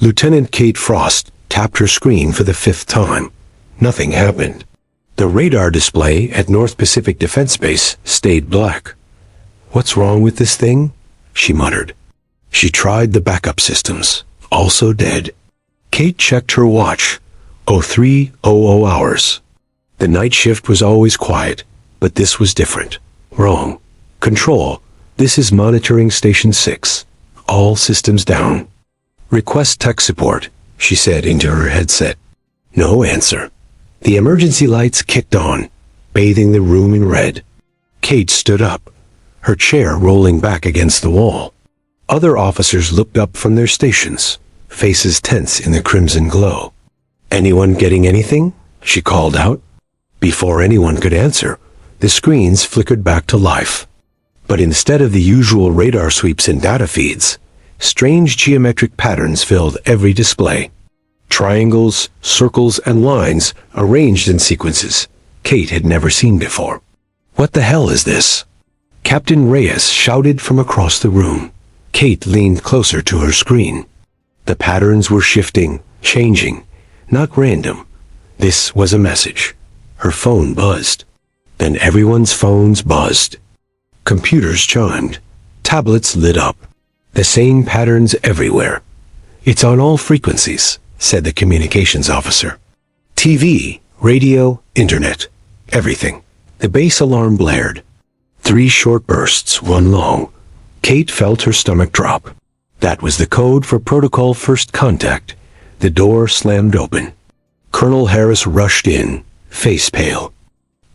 Lieutenant Kate Frost tapped her screen for the 5th time. Nothing happened. The radar display at North Pacific Defense Base stayed black. "What's wrong with this thing?" she muttered. She tried the backup systems, also dead. Kate checked her watch. 03:00 hours. The night shift was always quiet, but this was different. Wrong. Control, this is monitoring station 6. All systems down. "Request tech support," she said into her headset. No answer. The emergency lights kicked on, bathing the room in red. Kate stood up, her chair rolling back against the wall. Other officers looked up from their stations, faces tense in the crimson glow. "Anyone getting anything?" she called out. Before anyone could answer, the screens flickered back to life. But instead of the usual radar sweeps and data feeds, strange geometric patterns filled every display. Triangles, circles, and lines arranged in sequences Kate had never seen before. "What the hell is this?" Captain Reyes shouted from across the room. Kate leaned closer to her screen. The patterns were shifting, changing, not random. This was a message. Her phone buzzed. Then everyone's phones buzzed. Computers chimed. Tablets lit up. The same patterns everywhere. "It's on all frequencies," said the communications officer. "TV, radio, internet, everything." The base alarm blared. 3 short bursts, 1 long. Kate felt her stomach drop. That was the code for Protocol First Contact. The door slammed open. Colonel Harris rushed in, face pale.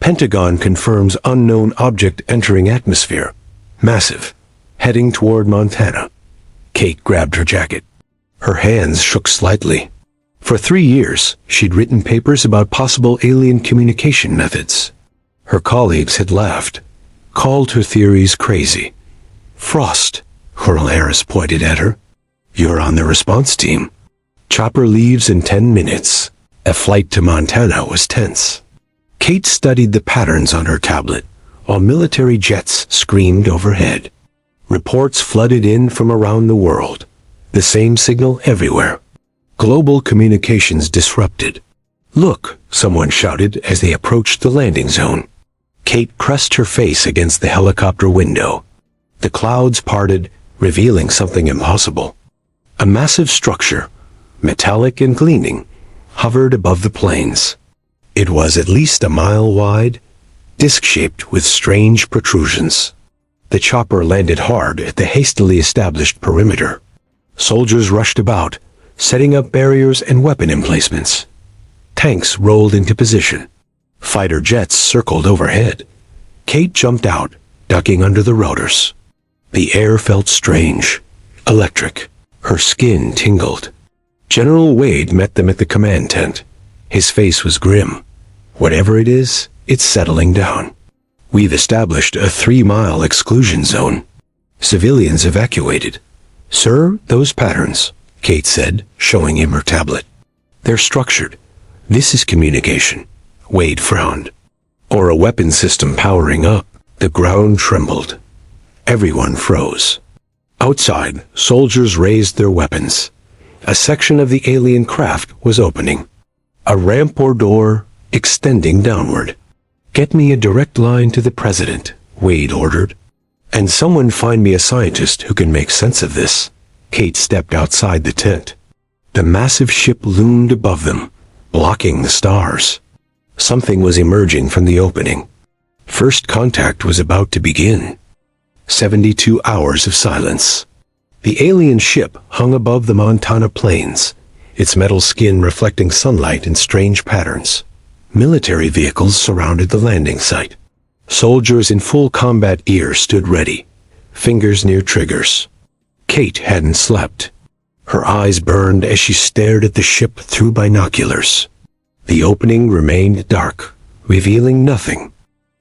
"Pentagon confirms unknown object entering atmosphere. Massive. Heading toward Montana." Kate grabbed her jacket. Her hands shook slightly. For 3 years, she'd written papers about possible alien communication methods. Her colleagues had laughed, called her theories crazy. "Frost," Colonel Harris pointed at her. "You're on the response team. Chopper leaves in 10 minutes. A flight to Montana was tense." Kate studied the patterns on her tablet, while military jets screamed overhead. Reports flooded in from around the world. The same signal everywhere. Global communications disrupted. "Look," someone shouted as they approached the landing zone. Kate pressed her face against the helicopter window. The clouds parted, revealing something impossible. A massive structure, metallic and gleaming, hovered above the plains. It was at least a mile wide, disc-shaped with strange protrusions. The chopper landed hard at the hastily established perimeter. Soldiers rushed about, setting up barriers and weapon emplacements. Tanks rolled into position. Fighter jets circled overhead. Kate jumped out, ducking under the rotors. The air felt strange, electric. Her skin tingled. General Wade met them at the command tent. His face was grim. "Whatever it is, it's settling down. We've established a 3-mile exclusion zone. Civilians evacuated." "Sir, those patterns," Kate said, showing him her tablet. "They're structured. This is communication." Wade frowned. "Or a weapon system powering up." The ground trembled. Everyone froze. Outside, soldiers raised their weapons. A section of the alien craft was opening. A ramp or door extending downward. "Get me a direct line to the president," Wade ordered. "And someone find me a scientist who can make sense of this." Kate stepped outside the tent. The massive ship loomed above them, blocking the stars. Something was emerging from the opening. First contact was about to begin. 72 hours of silence. The alien ship hung above the Montana plains, its metal skin reflecting sunlight in strange patterns. Military vehicles surrounded the landing site. Soldiers in full combat gear stood ready, fingers near triggers. Kate hadn't slept. Her eyes burned as she stared at the ship through binoculars. The opening remained dark, revealing nothing.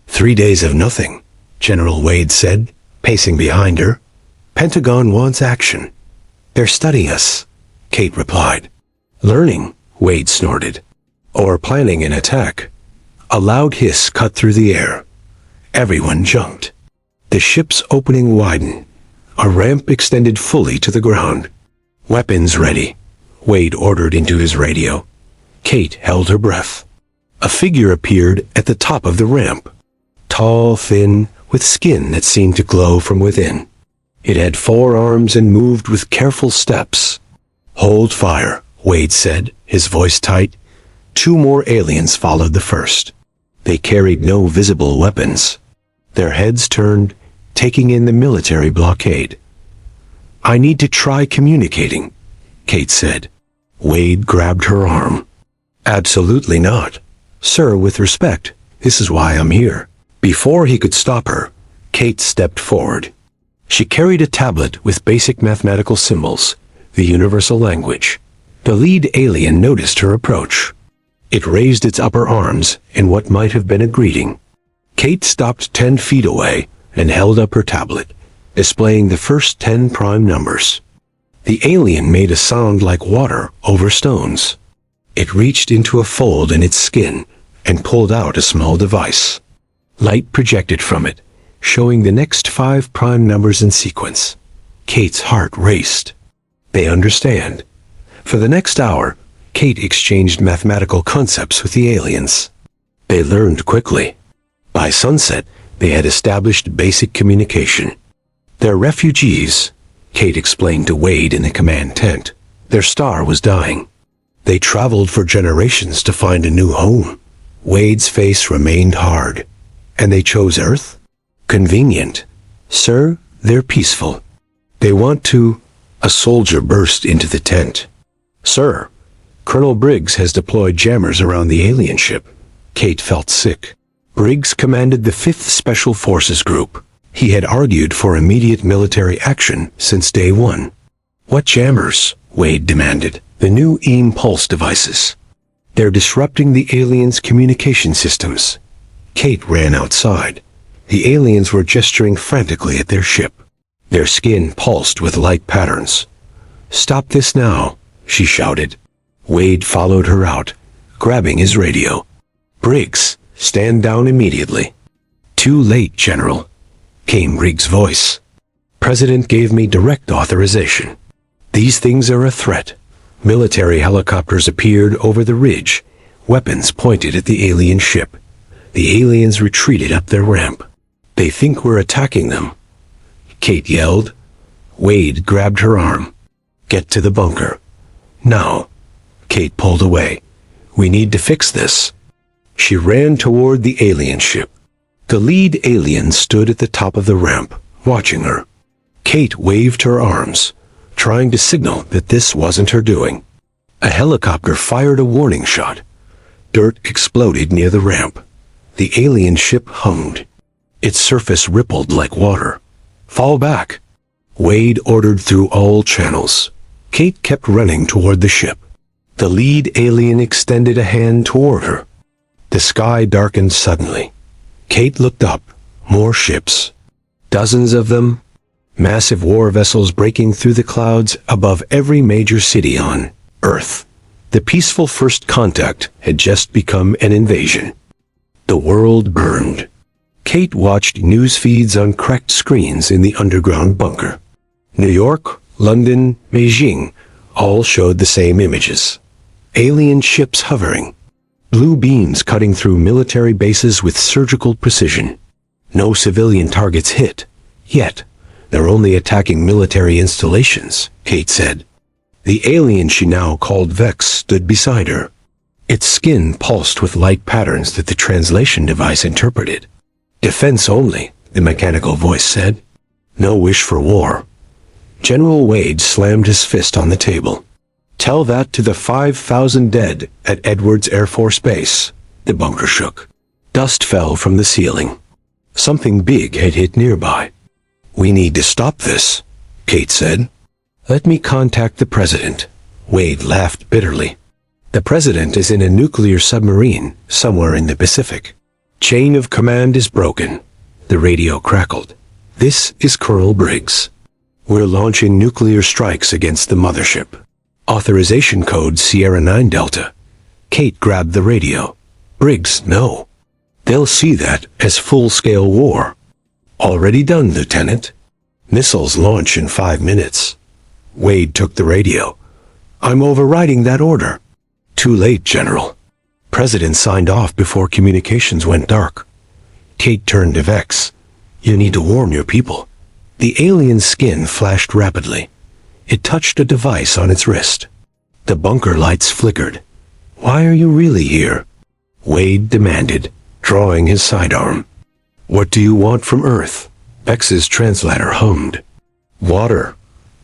3 days of nothing, General Wade said, pacing behind her. "Pentagon wants action." "They're studying us," Kate replied. "Learning," Wade snorted. "Or planning an attack." A loud hiss cut through the air. Everyone jumped. The ship's opening widened. A ramp extended fully to the ground. "Weapons ready," Wade ordered into his radio. Kate held her breath. A figure appeared at the top of the ramp. Tall, thin, with skin that seemed to glow from within. It had 4 arms and moved with careful steps. "Hold fire," Wade said, his voice tight. 2 more aliens followed the first. They carried no visible weapons. Their heads turned, taking in the military blockade. "I need to try communicating," Kate said. Wade grabbed her arm. "Absolutely not. Sir, with respect, this is why I'm here." Before he could stop her, Kate stepped forward. She carried a tablet with basic mathematical symbols, the universal language. The lead alien noticed her approach. It raised its upper arms in what might have been a greeting. Kate stopped 10 feet away and held up her tablet, displaying the first 10 prime numbers. The alien made a sound like water over stones. It reached into a fold in its skin and pulled out a small device. Light projected from it, showing the next 5 prime numbers in sequence. Kate's heart raced. They understand. For the next hour, Kate exchanged mathematical concepts with the aliens. They learned quickly. By sunset, they had established basic communication. "They're refugees," Kate explained to Wade in the command tent. "Their star was dying. They traveled for generations to find a new home." Wade's face remained hard. "And they chose Earth? Convenient. Sir, they're peaceful. They want to—" A soldier burst into the tent. "Sir, Colonel Briggs has deployed jammers around the alien ship." Kate felt sick. Briggs commanded the 5th Special Forces Group. He had argued for immediate military action since day 1. "What jammers?" Wade demanded. "The new EM-pulse devices. They're disrupting the aliens' communication systems." Kate ran outside. The aliens were gesturing frantically at their ship. Their skin pulsed with light patterns. "Stop this now," she shouted. Wade followed her out, grabbing his radio. "Briggs, stand down immediately." "Too late, General," came Briggs' voice. "President gave me direct authorization. These things are a threat." Military helicopters appeared over the ridge, weapons pointed at the alien ship. The aliens retreated up their ramp. "They think we're attacking them," Kate yelled. Wade grabbed her arm. "Get to the bunker. Now." Kate pulled away. "We need to fix this." She ran toward the alien ship. The lead alien stood at the top of the ramp, watching her. Kate waved her arms, trying to signal that this wasn't her doing. A helicopter fired a warning shot. Dirt exploded near the ramp. The alien ship hummed. Its surface rippled like water. "Fall back," Wade ordered through all channels. Kate kept running toward the ship. The lead alien extended a hand toward her. The sky darkened suddenly. Kate looked up. More ships. Dozens of them. Massive war vessels breaking through the clouds above every major city on Earth. The peaceful first contact had just become an invasion. The world burned. Kate watched news feeds on cracked screens in the underground bunker. New York, London, Beijing all showed the same images. Alien ships hovering. Blue beams cutting through military bases with surgical precision. No civilian targets hit. Yet, they're only attacking military installations, Kate said. The alien she now called Vex stood beside her. Its skin pulsed with light patterns that the translation device interpreted. "Defense only," the mechanical voice said. "No wish for war." General Wade slammed his fist on the table. "Tell that to the 5,000 dead at Edwards Air Force Base." The bunker shook. Dust fell from the ceiling. Something big had hit nearby. "We need to stop this," Kate said. "Let me contact the president." Wade laughed bitterly. "The president is in a nuclear submarine somewhere in the Pacific. Chain of command is broken." The radio crackled. "This is Colonel Briggs. We're launching nuclear strikes against the mothership. Authorization code Sierra 9 Delta." Kate grabbed the radio. "Briggs, no. They'll see that as full-scale war." "Already done, Lieutenant. Missiles launch in 5 minutes." Wade took the radio. I'm overriding that order. Too late, General. President signed off before communications went dark. Kate turned to Vex. You need to warn your people. The alien's skin flashed rapidly. It touched a device on its wrist. The bunker lights flickered. Why are you really here? Wade demanded, drawing his sidearm. What do you want from Earth? Vex's translator hummed. Water.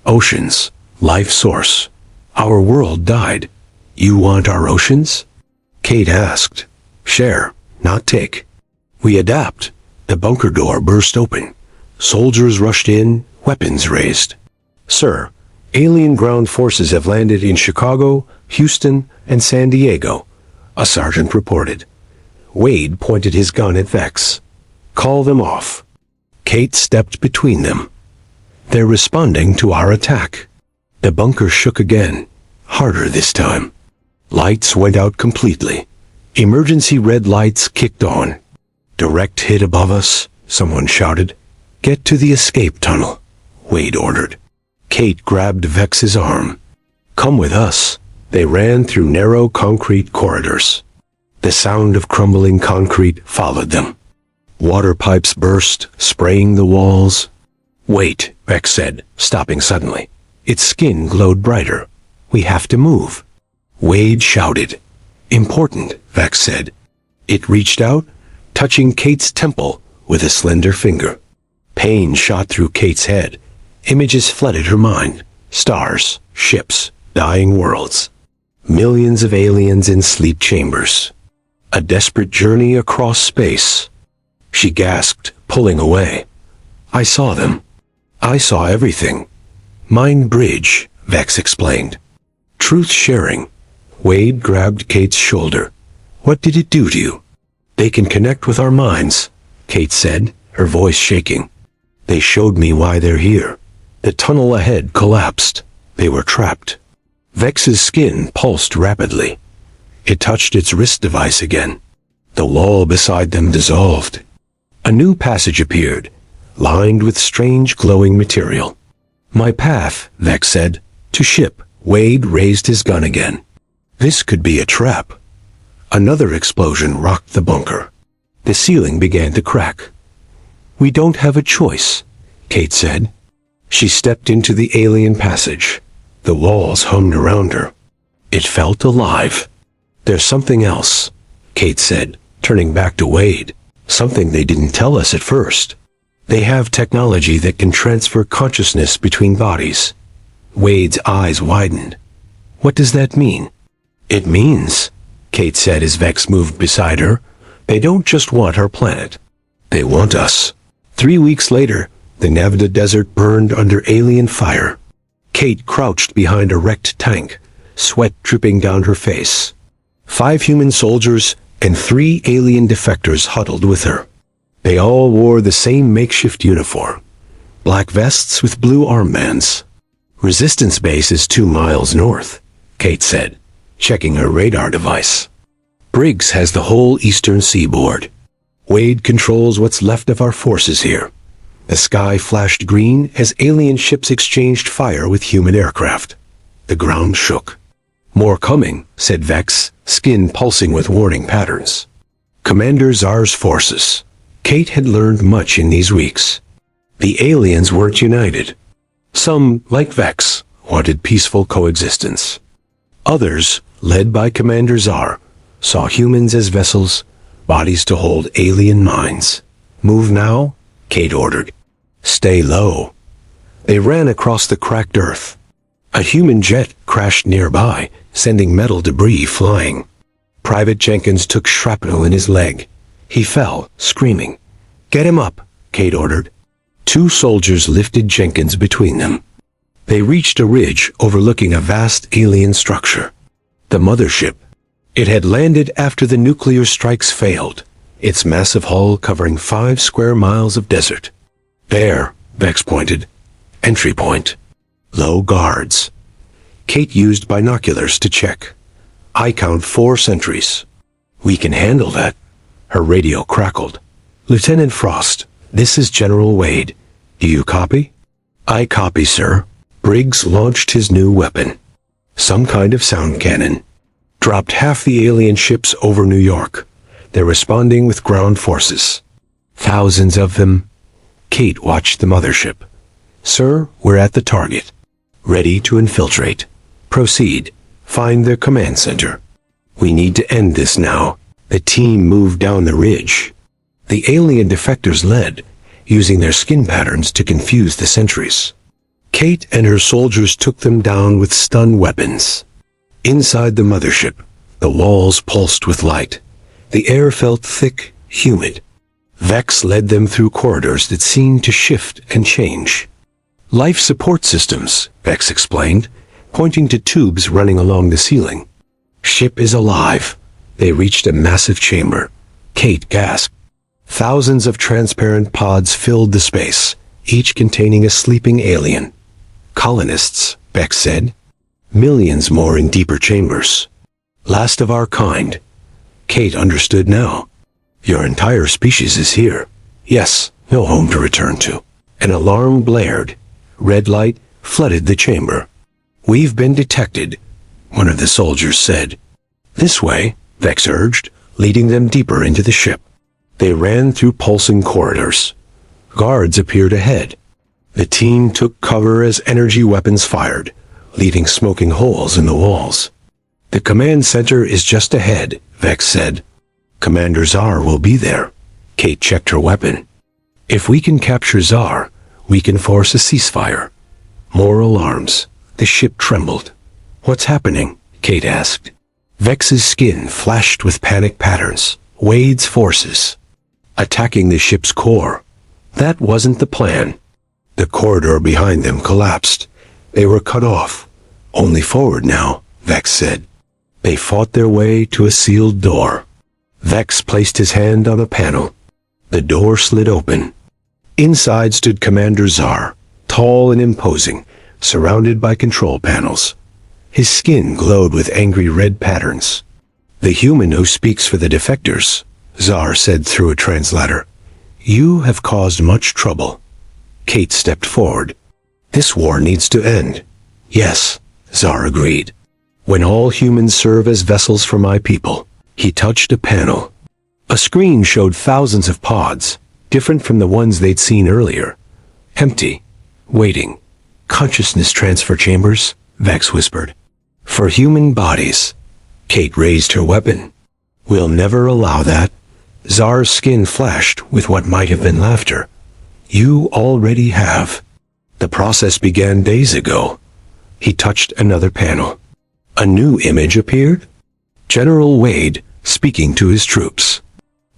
Oceans. Life source. Our world died. You want our oceans? Kate asked. Share, not take. We adapt. The bunker door burst open. Soldiers rushed in, weapons raised. Sir, alien ground forces have landed in Chicago, Houston, and San Diego, a sergeant reported. Wade pointed his gun at Vex. Call them off. Kate stepped between them. They're responding to our attack. The bunker shook again, harder this time. Lights went out completely. Emergency red lights kicked on. Direct hit above us, someone shouted. Get to the escape tunnel, Wade ordered. Kate grabbed Vex's arm. Come with us. They ran through narrow concrete corridors. The sound of crumbling concrete followed them. Water pipes burst, spraying the walls. Wait, Vex said, stopping suddenly. Its skin glowed brighter. We have to move. Wade shouted. Important, Vex said. It reached out, touching Kate's temple with a slender finger. Pain shot through Kate's head. Images flooded her mind. Stars, ships, dying worlds. Millions of aliens in sleep chambers. A desperate journey across space. She gasped, pulling away. I saw them. I saw everything. Mind bridge, Vex explained. Truth sharing. Wade grabbed Kate's shoulder. What did it do to you? They can connect with our minds, Kate said, her voice shaking. They showed me why they're here. The tunnel ahead collapsed. They were trapped. Vex's skin pulsed rapidly. It touched its wrist device again. The wall beside them dissolved. A new passage appeared, lined with strange glowing material. My path, Vex said. To ship. Wade raised his gun again. This could be a trap. Another explosion rocked the bunker. The ceiling began to crack. We don't have a choice, Kate said. She stepped into the alien passage. The walls hummed around her. It felt alive. There's something else, Kate said, turning back to Wade. Something they didn't tell us at first. They have technology that can transfer consciousness between bodies. Wade's eyes widened. What does that mean? It means, Kate said as Vex moved beside her, they don't just want our planet. They want us. 3 weeks later, the Nevada desert burned under alien fire. Kate crouched behind a wrecked tank, sweat dripping down her face. 5 human soldiers and 3 alien defectors huddled with her. They all wore the same makeshift uniform, black vests with blue armbands. Resistance base is 2 miles north, Kate said, checking her radar device. Briggs has the whole eastern seaboard. Wade controls what's left of our forces here. The sky flashed green as alien ships exchanged fire with human aircraft. The ground shook. More coming, said Vex, skin pulsing with warning patterns. Commander Czar's forces. Kate had learned much in these weeks. The aliens weren't united. Some, like Vex, wanted peaceful coexistence. Others, led by Commander Czar, saw humans as vessels, bodies to hold alien minds. Move now, Kate ordered. Stay low. They ran across the cracked earth. A human jet crashed nearby, sending metal debris flying. Private Jenkins took shrapnel in his leg. He fell, screaming. Get him up, Kate ordered. 2 soldiers lifted Jenkins between them. They reached a ridge overlooking a vast alien structure. The mothership. It had landed after the nuclear strikes failed, its massive hull covering 5 square miles of desert. There, Vex pointed. Entry point. Low guards. Kate used binoculars to check. I count 4 sentries. We can handle that. Her radio crackled. Lieutenant Frost, this is General Wade. Do you copy? I copy, sir. Briggs launched his new weapon. Some kind of sound cannon. Dropped half the alien ships over New York. They're responding with ground forces. Thousands of them. Kate watched the mothership. Sir, we're at the target. Ready to infiltrate. Proceed. Find their command center. We need to end this now. The team moved down the ridge. The alien defectors led, using their skin patterns to confuse the sentries. Kate and her soldiers took them down with stun weapons. Inside the mothership, the walls pulsed with light. The air felt thick, humid. Vex led them through corridors that seemed to shift and change. Life support systems, Vex explained, pointing to tubes running along the ceiling. Ship is alive. They reached a massive chamber. Kate gasped. Thousands of transparent pods filled the space, each containing a sleeping alien. Colonists, Vex said. Millions more in deeper chambers. Last of our kind. Kate understood now. Your entire species is here. Yes, no home to return to. An alarm blared. Red light flooded the chamber. We've been detected, one of the soldiers said. This way, Vex urged, leading them deeper into the ship. They ran through pulsing corridors. Guards appeared ahead. The team took cover as energy weapons fired, leaving smoking holes in the walls. The command center is just ahead, Vex said. Commander Zar will be there. Kate checked her weapon. If we can capture Zar, we can force a ceasefire. More alarms. The ship trembled. What's happening? Kate asked. Vex's skin flashed with panic patterns. Wade's forces. Attacking the ship's core. That wasn't the plan. The corridor behind them collapsed. They were cut off. Only forward now, Vex said. They fought their way to a sealed door. Vex placed his hand on a panel. The door slid open. Inside stood Commander Zar, tall and imposing, surrounded by control panels. His skin glowed with angry red patterns. The human who speaks for the defectors, Zar said through a translator. You have caused much trouble. Kate stepped forward. This war needs to end. Yes, Zar agreed. When all humans serve as vessels for my people. He touched a panel. A screen showed thousands of pods, different from the ones they'd seen earlier. Empty. Waiting. Consciousness transfer chambers, Vex whispered. For human bodies. Kate raised her weapon. We'll never allow that. Zar's skin flashed with what might have been laughter. You already have. The process began days ago. He touched another panel. A new image appeared. General Wade, speaking to his troops.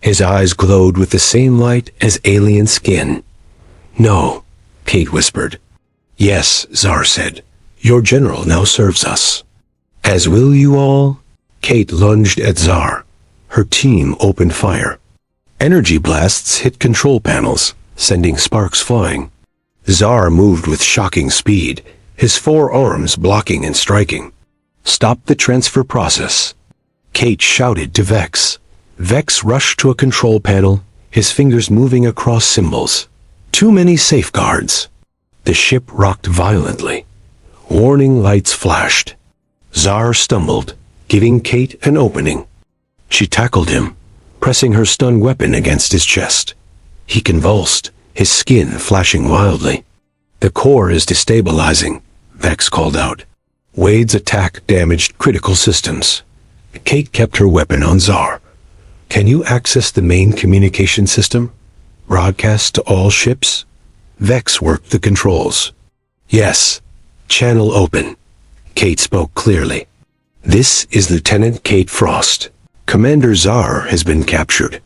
His eyes glowed with the same light as alien skin. No, Kate whispered. Yes, Zar said. Your general now serves us. As will you all? Kate lunged at Zar. Her team opened fire. Energy blasts hit control panels, sending sparks flying. Zar moved with shocking speed, his four arms blocking and striking. Stop the transfer process. Kate shouted to Vex. Vex rushed to a control panel, his fingers moving across symbols. Too many safeguards. The ship rocked violently. Warning lights flashed. Zar stumbled, giving Kate an opening. She tackled him, pressing her stun weapon against his chest. He convulsed, his skin flashing wildly. The core is destabilizing, Vex called out. Wade's attack damaged critical systems. Kate kept her weapon on Zar. Can you access the main communication system? Broadcast to all ships? Vex worked the controls. Yes. Channel open. Kate spoke clearly. This is Lieutenant Kate Frost. Commander Zar has been captured.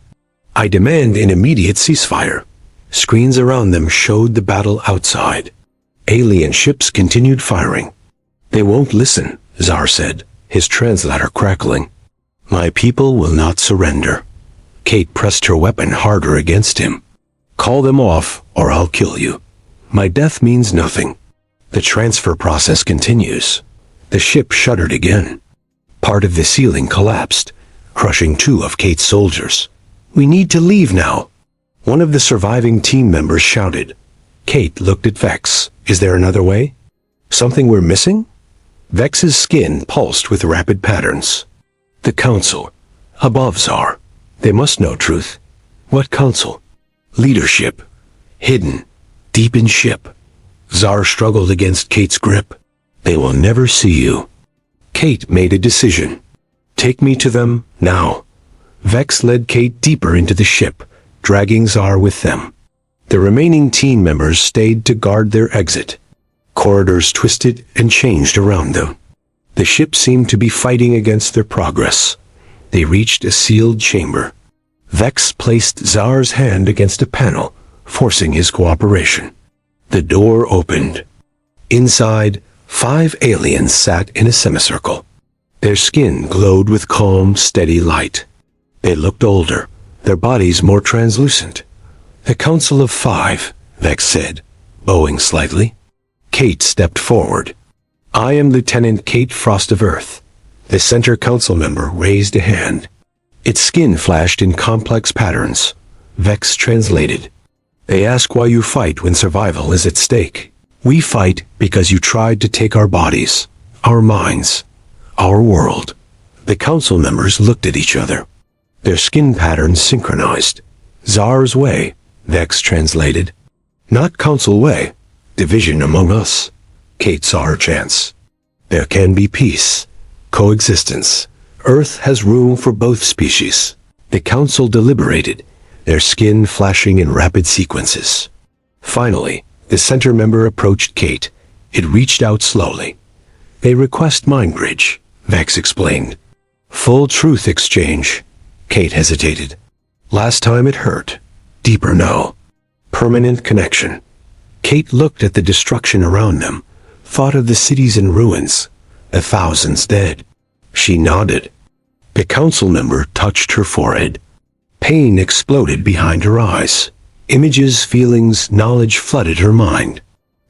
I demand an immediate ceasefire. Screens around them showed the battle outside. Alien ships continued firing. They won't listen, Zar said, his translator crackling. My people will not surrender. Kate pressed her weapon harder against him. Call them off, or I'll kill you. My death means nothing. The transfer process continues. The ship shuddered again. Part of the ceiling collapsed, crushing two of Kate's soldiers. We need to leave now. One of the surviving team members shouted. Kate looked at Vex. Is there another way? Something we're missing? Vex's skin pulsed with rapid patterns. The council. Above Tsar. They must know truth. What council? Leadership. Hidden. Deep in ship. Tsar struggled against Kate's grip. They will never see you. Kate made a decision. Take me to them, now. Vex led Kate deeper into the ship, dragging Tsar with them. The remaining team members stayed to guard their exit. Corridors twisted and changed around them. The ship seemed to be fighting against their progress. They reached a sealed chamber. Vex placed Tsar's hand against a panel, forcing his cooperation. The door opened. Inside, 5 aliens sat in a semicircle. Their skin glowed with calm, steady light. They looked older, their bodies more translucent. "The Council of 5, Vex said, bowing slightly. Kate stepped forward. "I am Lieutenant Kate Frost of Earth." The center council member raised a hand. Its skin flashed in complex patterns. Vex translated. "They ask why you fight when survival is at stake. We fight because you tried to take our bodies, our minds, our world." The council members looked at each other. Their skin patterns synchronized. "Tsar's way," Vex translated. "Not council way. Division among us." Kate saw her chance. "There can be peace, coexistence. Earth has room for both species." The council deliberated, their skin flashing in rapid sequences. Finally, the center member approached Kate. It reached out slowly. "They request mind bridge," Vex explained. "Full truth exchange." Kate hesitated. "Last time it hurt. Deeper now. Permanent connection." Kate looked at the destruction around them, thought of the cities in ruins, the thousands dead. She nodded. The council member touched her forehead. Pain exploded behind her eyes. Images, feelings, knowledge flooded her mind.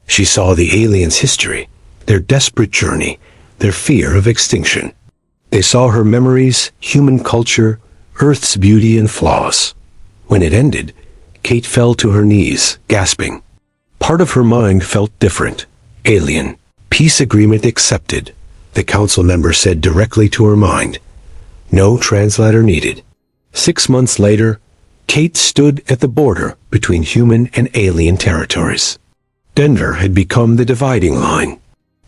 She saw the aliens' history, their desperate journey, their fear of extinction. They saw her memories, human culture, Earth's beauty and flaws. When it ended, Kate fell to her knees, gasping. Part of her mind felt different. Alien. Peace agreement accepted, the council member said directly to her mind. No translator needed. 6 months later, Kate stood at the border between human and alien territories. Denver had become the dividing line.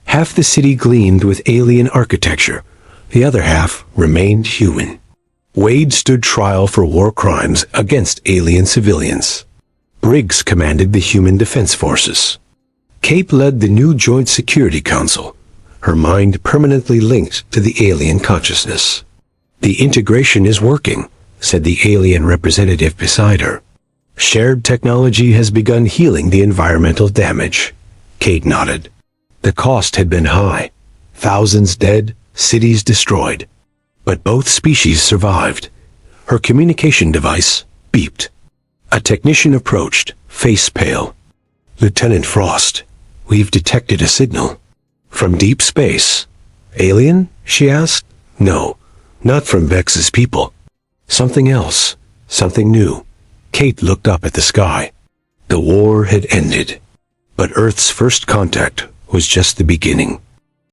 Half the city gleamed with alien architecture. The other half remained human. Wade stood trial for war crimes against alien civilians. Briggs commanded the Human Defense Forces. Kate led the new Joint Security Council, her mind permanently linked to the alien consciousness. "The integration is working," said the alien representative beside her. "Shared technology has begun healing the environmental damage." Kate nodded. The cost had been high. Thousands dead, cities destroyed. But both species survived. Her communication device beeped. A technician approached, face pale. "Lieutenant Frost, we've detected a signal." "From deep space." "Alien?" she asked. "No, not from Vex's people. Something else, something new." Kate looked up at the sky. The war had ended. But Earth's first contact was just the beginning.